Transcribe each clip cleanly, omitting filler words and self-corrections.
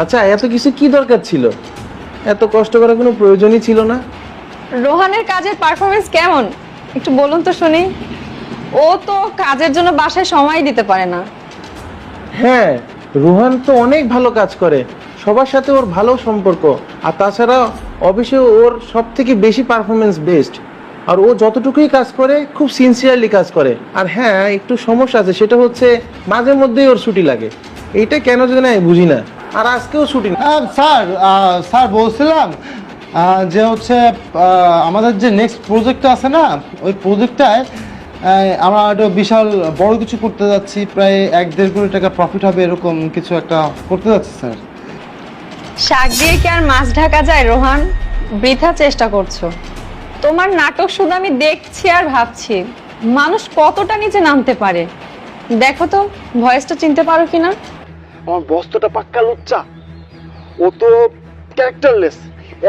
আচ্ছা, এত কিছু কি দরকার ছিল? এত কষ্ট করার কোনো প্রয়োজনই ছিল না। রোহানের কাজের পারফরমেন্স কেমন একটু বলুন তো শুনি। ও তো কাজের জন্য বাসায় সময় দিতে পারে না। হ্যাঁ, রোহান তো অনেক ভালো কাজ করে, সবার সাথে ওর ভালো সম্পর্ক, আর তাছাড়া অফিসে ওর সব থেকে বেশি পারফরমেন্স বেস্ট। আর ও যতটুকুই কাজ করে খুব সিনসিয়ারলি কাজ করে। আর হ্যাঁ, একটু সমস্যা আছে, সেটা হচ্ছে মাঝে মধ্যেই ওর ছুটি লাগে। এইটা কেন জানি আমি বুঝি না। আর আজকেও ছুটি না। স্যার বলছিলাম যে হচ্ছে আমাদের যে নেক্সট প্রজেক্টটা আছে না, ওই প্রজেক্টটায় আমরা একটা বিশাল বড় কিছু করতে যাচ্ছি, প্রায় 1-1.5 কোটি টাকা প্রফিট হবে, এরকম কিছু একটা করতে যাচ্ছি স্যার। শাক দিয়ে কি আর মাছ ঢাকা যায় রোহান? বৃথা চেষ্টা করছো। তোমার নাটক শুধু আমি দেখছি আর ভাবছি মানুষ কতটা নিচে নামতে পারে। দেখো তো ভয়েসটা চিনতে পারো কিনা। আমার বস্তুটা পাক্কা লুচ্চা, ও তো ক্যারেক্টারলেস,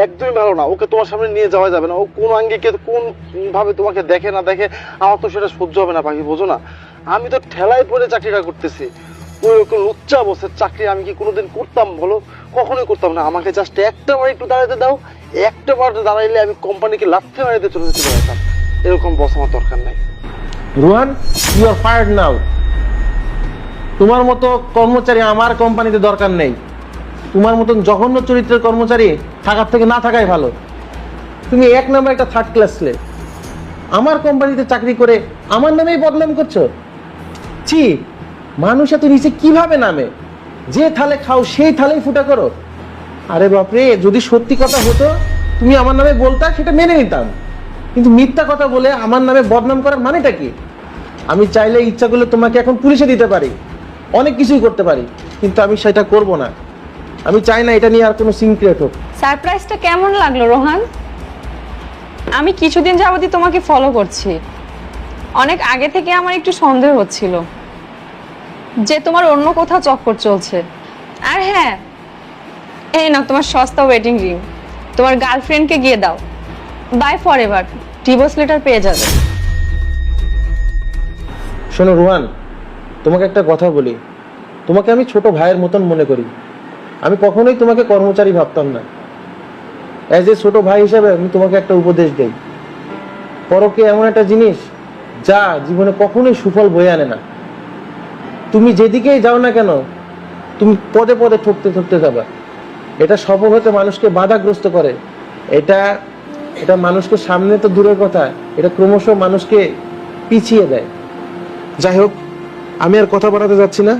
একদমই ভালো না। ওকে তোমার সামনে নিয়ে যাওয়া যাবে না। ও কোন আঙ্গিকে কোন ভাবে তোমাকে দেখে না দেখে, আমার তো সেটা সহ্য হবে না পাখি, বোঝো না? আমি তো ঠেলায় পড়ে চাকরিটা করতেছি। ওই রকম লুচ্চা বসের চাকরি আমি কি কোনোদিন করতাম বলো? কখনোই করতাম না। আমাকে জাস্ট একটা বার একটু দাঁড়াতে দাও, একটা বার দাঁড়াইলে আমি কোম্পানিকে লাথে মারিতে চলে যেতে পারতাম। এরকম বস আমার দরকার নাই। রোহান, ইউ আর ফায়ার্ড নাও। তোমার মতো কর্মচারী আমার কোম্পানিতে দরকার নেই। তোমার মতন জঘন্য চরিত্রের কর্মচারী থাকার থেকে না থাকাই ভালো। তুমি এক নাম্বার একটা থার্ড ক্লাস স্লেভ। আমার কোম্পানিতে চাকরি করে আমার নামেই বদনাম করছো। ছি, মানুষ এত নিচে কিভাবে নামে? যে থালে খাও সেই থালেই ফুটা করো। আরে বাপরে, যদি সত্যি কথা হতো তুমি আমার নামে বলতা, সেটা মেনে নিতাম। কিন্তু মিথ্যা কথা বলে আমার নামে বদনাম করার মানেটা কি? আমি চাইলে ইচ্ছা করলে তোমাকে এখন পুলিশে দিতে পারি, অনেক কিছুই করতে পারি, কিন্তু আমি সেটা করব না। আমি চাই না এটা নিয়ে আর কোনো সিন ক্রিয়েট হোক। সারপ্রাইজটা কেমন লাগলো রোহান? আমি কিছুদিন যাবতই তোমাকে ফলো করছি। অনেক আগে থেকে আমার একটু সন্দেহ হচ্ছিল যে তোমার অন্য কোথাও চক্কর চলছে। আর হ্যাঁ, এই না তোমার সস্তা ওয়েডিং রিং, তোমার গার্লফ্রেন্ডকে গিয়ে দাও। Bye forever, divorce letter পেয়ে যাবে। শোনো রোহান, তোমাকে একটা কথা বলি। তোমাকে আমি ছোট ভাইয়ের মতন মনে করি। আমি কখনোই তোমাকে কর্মচারী ভাবতাম না। অ্যাজ এ ছোট ভাই হিসেবে আমি তোমাকে একটা উপদেশ দেই। পরকে এমন একটা জিনিস যা জীবনে কখনোই সুফল বয়ে আনে না। তুমি যেদিকেই যাও না কেন, তুমি পদে পদে ঠকতে ঠকতে যাবা। এটা সফল হতে মানুষকে বাধাগ্রস্ত করে। এটা এটা মানুষকে সামনে তো দূরের কথা, এটা ক্রমশ মানুষকে পিছিয়ে দেয়। যাই হোক, আমি আর কথা বাড়াতে যাচ্ছি না।